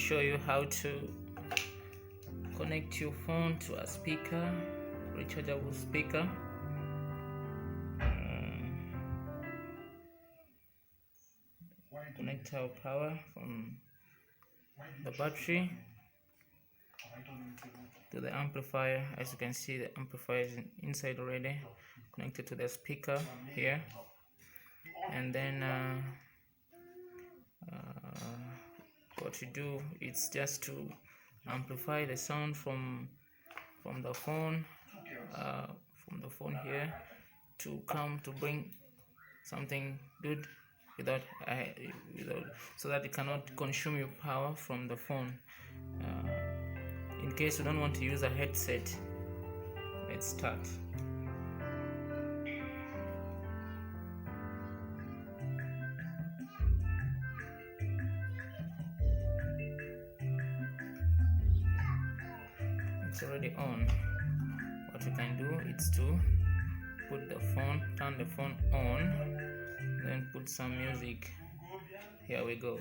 show you how to connect your phone to a speaker, rechargeable speaker. Connect our power from the battery to the amplifier. As you can see, the amplifier is inside already, connected to the speaker here. And then what you do is just to amplify the sound from the phone here to come to bring something good without so that it cannot consume your power from the phone. In case you don't want to use a headset, let's start. It's already on. What you can do is to turn the phone on, then put some music. Here we go.